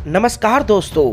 नमस्कार दोस्तों।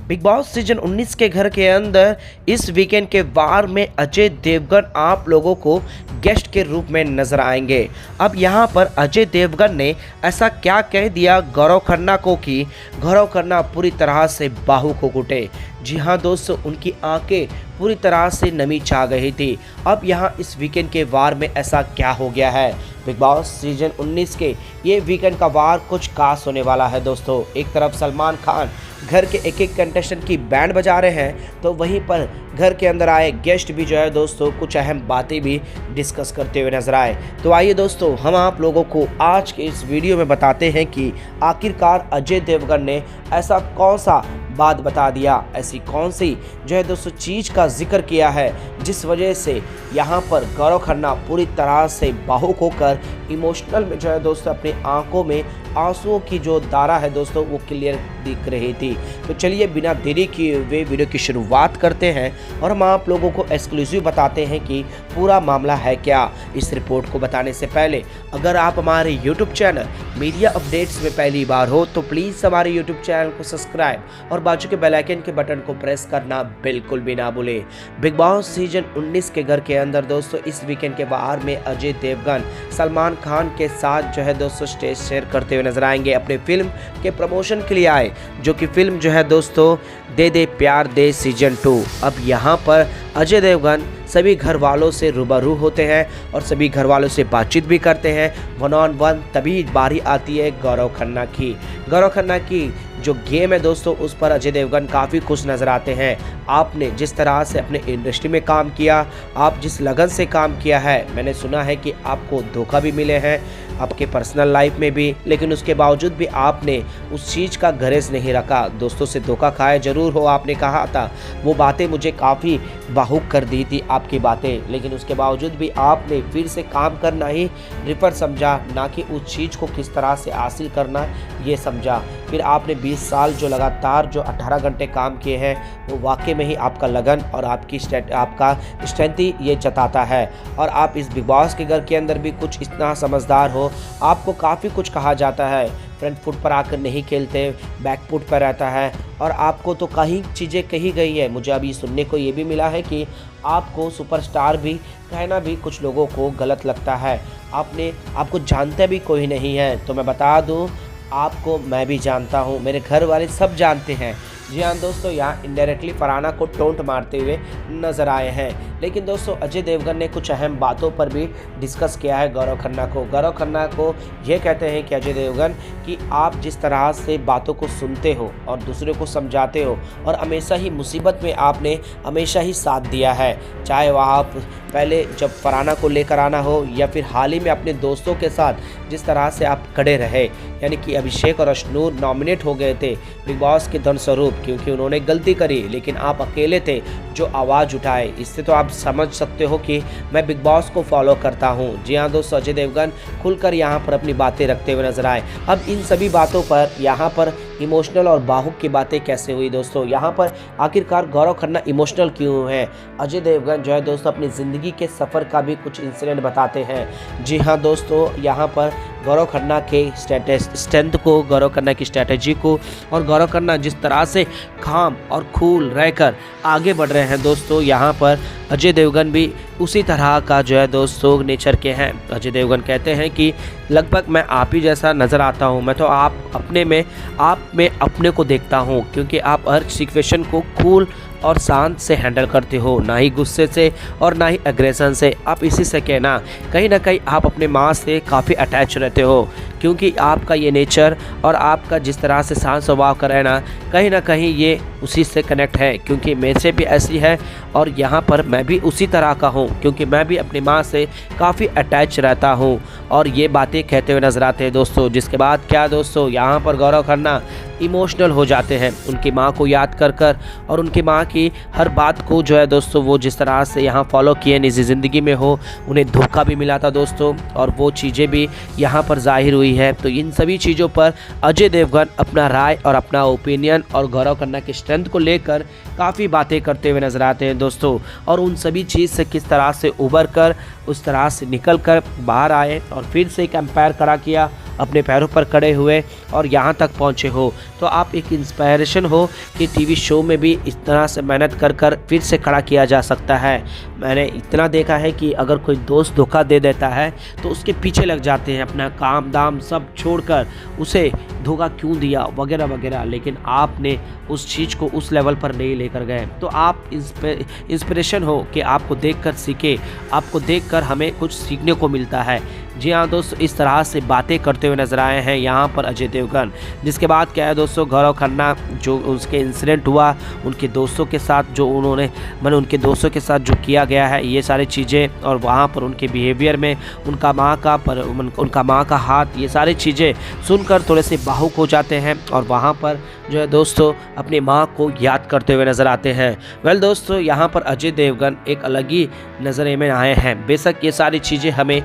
Big boss season 19 के घर के अंदर इस वीकेंड के वार में अजय देवगन आप लोगों को गेस्ट के रूप में नजर आएंगे। अब यहाँ पर अजय देवगन ने ऐसा क्या कह दिया गौरव खन्ना को कि गौरव खन्ना पूरी तरह से बाहु को घुटे। जी हाँ दोस्तों, उनकी आंखें पूरी तरह से नमी छा गई थी। अब यहाँ इस वीकेंड के वार में ऐसा क्या हो गया है? बिग बॉस सीजन 19 के ये वीकेंड का वार कुछ खास होने वाला है दोस्तों। एक तरफ सलमान खान घर के एक एक कंटेस्टेंट की बैंड बजा रहे हैं, तो वहीं पर घर के अंदर आए गेस्ट भी जो है दोस्तों कुछ अहम बातें भी डिस्कस करते हुए नजर आए। तो आइए दोस्तों, हम आप लोगों को आज के इस वीडियो में बताते हैं कि आखिरकार अजय देवगन ने ऐसा कौन सा बात बता दिया, ऐसी कौन सी जो है दोस्तों चीज़ का जिक्र किया है जिस वजह से यहाँ पर गौरव खन्ना पूरी तरह से भावुक होकर इमोशनल में जो है दोस्तों अपनी आंखों में आंसुओं की जो धारा है दोस्तों वो क्लियर दिख रही थी। तो चलिए बिना देरी किए हुए वीडियो की शुरुआत करते हैं और हम आप लोगों को एक्सक्लूसिव बताते हैं कि पूरा मामला है क्या। इस रिपोर्ट को बताने से पहले अगर आप हमारे यूट्यूब चैनल मीडिया अपडेट्स में पहली बार हो तो प्लीज़ हमारे यूट्यूब चैनल को सब्सक्राइब और बाजू के बेल आइकन के बटन को प्रेस करना बिल्कुल भी ना भूलें। बिग बॉस सीजन 19 के घर के अंदर दोस्तों इस वीकेंड के बाहर में अजय देवगन सलमान खान के साथ जो है दोस्तों स्टेज शेयर करते हुए नजर आएंगे। अपने फिल्म के प्रमोशन के लिए आए, जो कि फिल्म जो है दोस्तों दे दे प्यार दे सीजन 2। अब यहाँ पर अजय देवगन सभी घर वालों से रूबरू होते हैं और सभी घर वालों से बातचीत भी करते हैं 1-on-1। तभी बारी आती है गौरव खन्ना की। गौरव खन्ना की जो गेम है दोस्तों उस पर अजय देवगन काफ़ी खुश नज़र आते हैं। आपने जिस तरह से अपने इंडस्ट्री में काम किया, आप जिस लगन से काम किया है, मैंने सुना है कि आपको धोखा भी मिले हैं आपके पर्सनल लाइफ में भी, लेकिन उसके बावजूद भी आपने उस चीज़ का गरेज नहीं रखा। दोस्तों से धोखा खाया जरूर हो, आपने कहा था वो बातें मुझे काफ़ी भावुक कर दी थी आपकी बातें, लेकिन उसके बावजूद भी आपने फिर से काम करना ही प्रेफर समझा, ना कि उस चीज़ को किस तरह से हासिल करना ये समझा। फिर आपने 20 साल जो लगातार जो 18 घंटे काम किए हैं वो वाकई में ही आपका लगन और आपका स्ट्रेंथ ही ये जताता है। और आप इस बिग बॉस के घर के अंदर भी कुछ इतना समझदार हो, आपको काफ़ी कुछ कहा जाता है, फ्रंट फुट पर आकर नहीं खेलते, बैक फुट पर रहता है, और आपको तो कई चीज़ें कही गई है। मुझे अभी सुनने को ये भी मिला है कि आपको सुपरस्टार भी कहना भी कुछ लोगों को गलत लगता है। आपको जानते भी कोई नहीं है। तो मैं बता दूं, आपको मैं भी जानता हूं, मेरे घर वाले सब जानते हैं। जी हाँ दोस्तों, यहाँ इनडायरेक्टली फरहाना को टोंट मारते हुए नजर आए हैं। लेकिन दोस्तों अजय देवगन ने कुछ अहम बातों पर भी डिस्कस किया है गौरव खन्ना को। गौरव खन्ना को ये कहते हैं कि अजय देवगन कि आप जिस तरह से बातों को सुनते हो और दूसरे को समझाते हो और हमेशा ही मुसीबत में आपने हमेशा ही साथ दिया है, चाहे वह आप पहले जब फरहाना को लेकर आना हो या फिर हाल ही में अपने दोस्तों के साथ जिस तरह से आप खड़े रहे, यानी कि अभिषेक और अशनूर नॉमिनेट हो गए थे बिग बॉस के धन स्वरूप क्योंकि उन्होंने गलती करी, लेकिन आप अकेले थे जो आवाज़ उठाए। इससे तो आप समझ सकते हो कि मैं बिग बॉस को फॉलो करता हूं। जी हाँ दोस्तों, अजय देवगन खुलकर यहां पर अपनी बातें रखते हुए नजर आए। अब इन सभी बातों पर यहां पर इमोशनल और भावुक की बातें कैसे हुई दोस्तों, यहाँ पर आखिरकार गौरव खन्ना इमोशनल क्यों है? अजय देवगन जो है दोस्तों अपनी ज़िंदगी के सफ़र का भी कुछ इंसिडेंट बताते हैं। जी हाँ दोस्तों, यहाँ पर गौरव खन्ना के स्ट्रेंथ को, गौरव खन्ना की स्ट्रैटेजी को और गौरव खन्ना जिस तरह से काम और कूल रहकर आगे बढ़ रहे हैं दोस्तों, यहाँ पर अजय देवगन भी उसी तरह का जो है दोस्तों नेचर के हैं। अजय देवगन कहते हैं कि लगभग मैं आप ही जैसा नज़र आता हूँ, मैं तो आप में अपने को देखता हूँ, क्योंकि आप हर सिचुएशन को कूल और शांत से हैंडल करते हो, ना ही गुस्से से और ना ही एग्रेशन से। आप इसी से कहना कहीं ना कहीं आप अपने माँ से काफ़ी अटैच रहते हो, क्योंकि आपका ये नेचर और आपका जिस तरह से शांत स्वभाव का रहना कहीं ना कहीं ये उसी से कनेक्ट है, क्योंकि मेरे से भी ऐसी है और यहाँ पर मैं भी उसी तरह का हूँ, क्योंकि मैं भी अपनी माँ से काफ़ी अटैच रहता हूँ। और ये बातें कहते हुए नजर आते हैं दोस्तों। जिसके बाद क्या दोस्तों, यहाँ पर गौरव खन्ना इमोशनल हो जाते हैं उनकी माँ को याद कर और उनकी माँ की हर बात को जो है दोस्तों वो जिस तरह से यहाँ फॉलो किए निजी ज़िंदगी में हो, उन्हें धोखा भी मिला था दोस्तों और वो चीज़ें भी यहाँ पर जाहिर हुई है। तो इन सभी चीज़ों पर अजय देवगन अपना राय और अपना ओपिनियन और गौरव खन्ना की स्ट्रेंथ को लेकर काफ़ी बातें करते हुए नजर आते हैं दोस्तों। और उन सभी चीज़ से किस तरह से उबर कर उस तरह से निकल कर बाहर आए और फिर से एक एम्पायर खड़ा किया अपने पैरों पर खड़े हुए और यहाँ तक पहुँचे हो, तो आप एक इंस्पायरेशन हो कि टीवी शो में भी इस तरह से मेहनत कर कर फिर से खड़ा किया जा सकता है। मैंने इतना देखा है कि अगर कोई दोस्त धोखा दे देता है तो उसके पीछे लग जाते हैं, अपना काम दाम सब छोड़कर उसे धोखा क्यों दिया वगैरह वगैरह, लेकिन आपने उस चीज़ को उस लेवल पर नहीं लेकर गए। तो आप इंस्पिरेशन हो कि आपको देखकर सीखे, आपको देखकर हमें कुछ सीखने को मिलता है। जी हाँ दोस्तों, इस तरह से बातें करते हुए नजर आए हैं यहाँ पर अजय देवगन। जिसके बाद क्या है दोस्तों, गौरव खन्ना जो उसके इंसिडेंट हुआ उनके दोस्तों के साथ, जो उनके दोस्तों के साथ जो किया गया है ये सारी चीज़ें, और वहाँ पर उनके बिहेवियर में उनका माँ का हाथ, ये सारी चीज़ें सुनकर थोड़े से भावुक हो जाते हैं और वहाँ पर जो है दोस्तों अपनी माँ को याद करते हुए नज़र आते हैं। वेल दोस्तों, यहाँ पर अजय देवगन एक अलग ही नज़रे में आए हैं। बेशक ये सारी चीज़ें हमें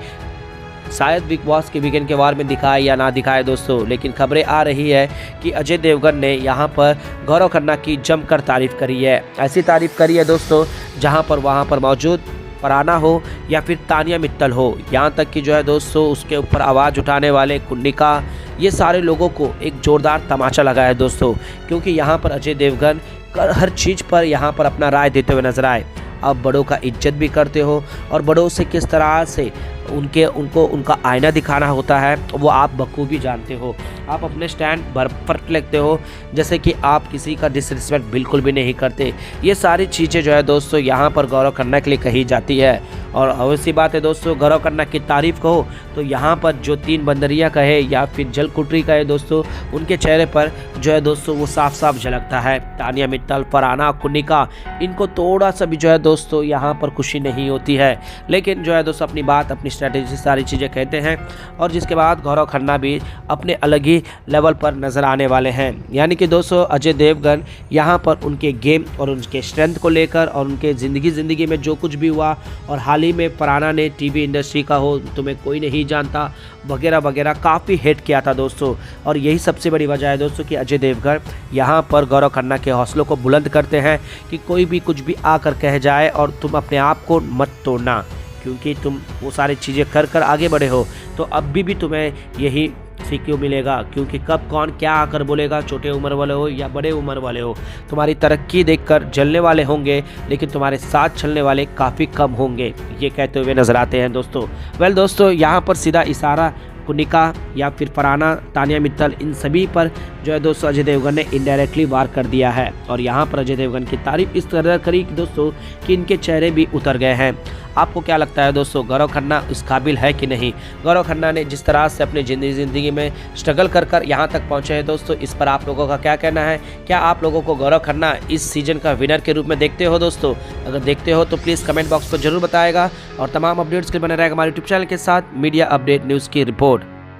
शायद बिग बॉस के वीकेंड के वार में दिखाए या ना दिखाए दोस्तों, लेकिन खबरें आ रही है कि अजय देवगन ने यहाँ पर गौरव खन्ना की जमकर तारीफ़ करी है। ऐसी तारीफ़ करी है दोस्तों जहाँ पर वहाँ पर मौजूद फरहाना हो या फिर तानिया मित्तल हो, यहाँ तक कि जो है दोस्तों उसके ऊपर आवाज़ उठाने वाले कुन्निका, ये सारे लोगों को एक ज़ोरदार तमाचा लगा है दोस्तों, क्योंकि यहाँ पर अजय देवगन हर चीज़ पर यहाँ पर अपना राय देते हुए नजर आए। आप बड़ों का इज्जत भी करते हो और बड़ों से किस तरह से उनका आईना दिखाना होता है वो आप बखूबी जानते हो। आप अपने स्टैंड परफेक्ट लेते हो, जैसे कि आप किसी का डिसरिस्पेक्ट बिल्कुल भी नहीं करते। ये सारी चीज़ें जो है दोस्तों यहाँ पर गौरव खन्ना के लिए कही जाती है। और अवश्य बात है दोस्तों, गौरव खन्ना की तारीफ़ कहो तो यहाँ पर जो 3 बंदरियाँ कहे या फिर जल कुटरी कहे दोस्तों, उनके चेहरे पर जो है दोस्तों वो साफ साफ झलकता है। तानिया मित्तल, फरहाना, कुन्निका, इनको थोड़ा सा भी जो है दोस्तों यहाँ पर खुशी नहीं होती है, लेकिन जो है दोस्तों अपनी बात, अपनी स्ट्रैटेजी, सारी चीज़ें कहते हैं। और जिसके बाद गौरव खन्ना भी अपने अलग ही लेवल पर नज़र आने वाले हैं। यानी कि दोस्तों अजय देवगन यहाँ पर उनके गेम और उनके स्ट्रेंथ को लेकर और उनके ज़िंदगी में जो कुछ भी हुआ, और हाल ही में फरहाना ने टीवी इंडस्ट्री का हो तुम्हें कोई नहीं जानता वगैरह वगैरह काफ़ी हिट किया था दोस्तों। और यही सबसे बड़ी वजह है दोस्तों कि अजय देवगन यहाँ पर गौरव खन्ना के हौसलों को बुलंद करते हैं कि कोई भी कुछ भी आकर कह जाए और तुम अपने आप को मत तोड़ना, क्योंकि तुम वो सारी चीज़ें कर कर आगे बढ़े हो, तो अब भी तुम्हें यही सीखने मिलेगा। क्योंकि कब कौन क्या आकर बोलेगा, छोटे उम्र वाले हो या बड़े उम्र वाले हो, तुम्हारी तरक्की देखकर जलने वाले होंगे, लेकिन तुम्हारे साथ चलने वाले काफ़ी कम होंगे, ये कहते हुए नजर आते हैं दोस्तों। वेल दोस्तों, यहाँ पर सीधा इशारा कुन्निका या फिर फरहाना, तानिया मित्तल, इन सभी पर जो है दोस्तों अजय देवगन ने इनडायरेक्टली वार कर दिया है। और यहाँ पर अजय देवगन की तारीफ इस तरह करी दोस्तों कि इनके चेहरे भी उतर गए हैं। आपको क्या लगता है दोस्तों, गौरव खन्ना इस काबिल है कि नहीं? गौरव खन्ना ने जिस तरह से अपनी ज़िंदगी में स्ट्रगल कर कर यहाँ तक पहुँचे हैं दोस्तों, इस पर आप लोगों का क्या कहना है? क्या आप लोगों को गौरव खन्ना इस सीजन का विनर के रूप में देखते हो दोस्तों? अगर देखते हो तो प्लीज़ कमेंट बॉक्स पर जरूर बताएगा। और तमाम अपडेट्स के लिए बने रहेगा हमारे यूट्यूब चैनल के साथ मीडिया अपडेट न्यूज़ की रिपोर्ट।